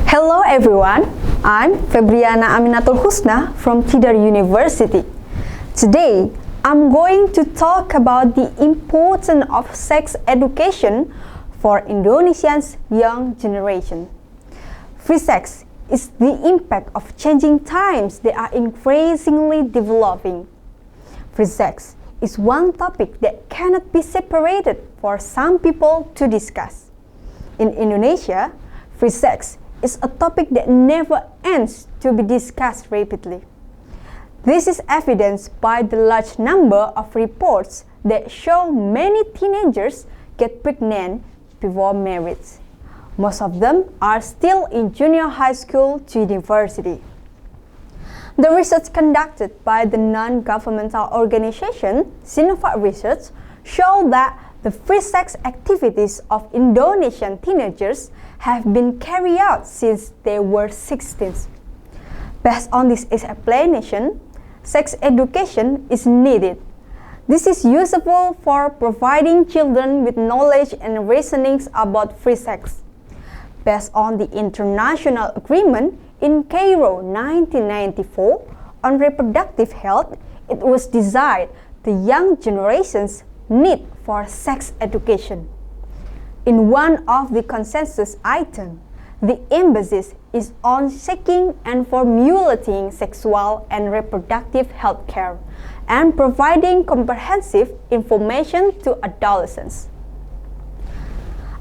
Hello everyone, I'm Febriana Aminatul Khusna from Tidar University. Today, I'm going to talk about the importance of sex education for Indonesia's young generation. Free sex is the impact of changing times that are increasingly developing. Free sex is one topic that cannot be separated for some people to discuss. In Indonesia, free sex is a topic that never ends to be discussed rapidly. This is evidenced by the large number of reports that show many teenagers get pregnant before marriage. Most of them are still in junior high school to university. The research conducted by the non-governmental organization Sinovac Research showed that the free sex activities of Indonesian teenagers have been carried out since they were 16. Based on this explanation, sex education is needed. This is useful for providing children with knowledge and reasonings about free sex. Based on the international agreement in Cairo 1994 on reproductive health, it was desired the young generation's need for sex education. In one of the consensus items, the emphasis is on seeking and formulating sexual and reproductive health care and providing comprehensive information to adolescents.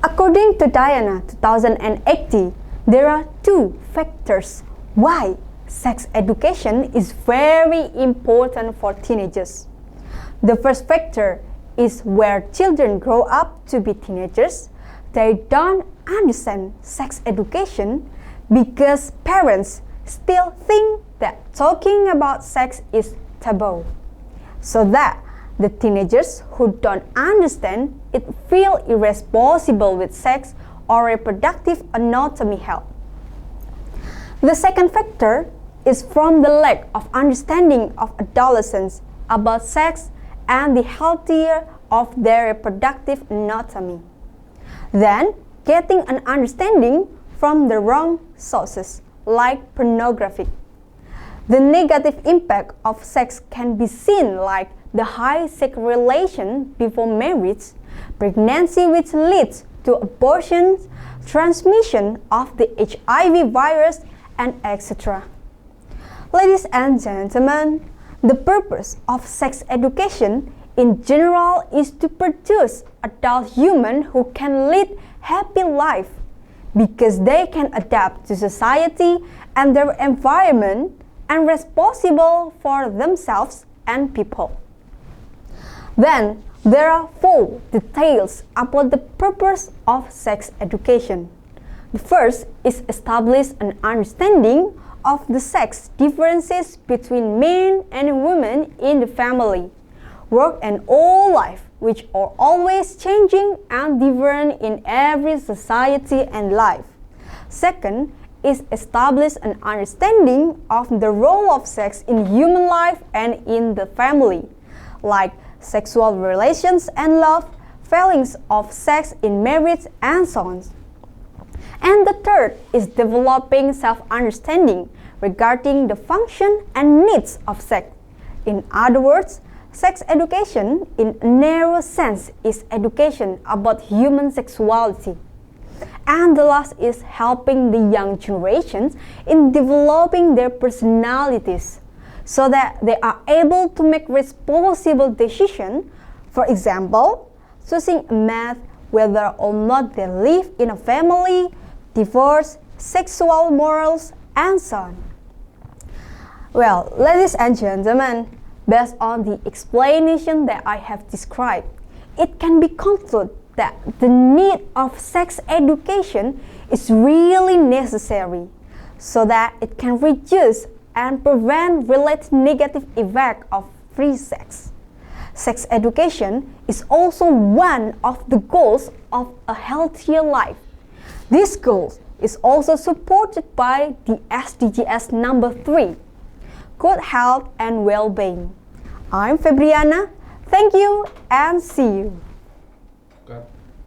According to Diana 2080, there are two factors why sex education is very important for teenagers. The first factor is where children grow up to be teenagers, they don't understand sex education because parents still think that talking about sex is taboo. So that the teenagers who don't understand it feel irresponsible with sex or reproductive anatomy health. The second factor is from the lack of understanding of adolescents about sex and the healthier of their reproductive anatomy. Then, getting an understanding from the wrong sources, like pornography. The negative impact of sex can be seen like the high sex relation before marriage, pregnancy which leads to abortion, transmission of the HIV virus, and etc. Ladies and gentlemen, the purpose of sex education in general is to produce adult humans who can lead happy life because they can adapt to society and their environment and responsible for themselves and people. Then there are 4 details about the purpose of sex education. The first is establish an understanding of the sex differences between men and women in the family, work and all life, which are always changing and different in every society and life. Second is establish an understanding of the role of sex in human life and in the family, like sexual relations and love, feelings of sex in marriage, and so on. And the third is developing self-understanding regarding the function and needs of sex. In other words, sex education in a narrow sense is education about human sexuality. And the last is helping the young generations in developing their personalities so that they are able to make responsible decisions. For example, choosing a mate whether or not they live in a family, divorce, sexual morals, and so on. Well, ladies and gentlemen, based on the explanation that I have described, it can be concluded that the need of sex education is really necessary so that it can reduce and prevent related negative effects of free sex. Sex education is also one of the goals of a healthier life. This goal is also supported by the SDGs number 3, good health and well-being. I'm Febriana. Thank you and see you.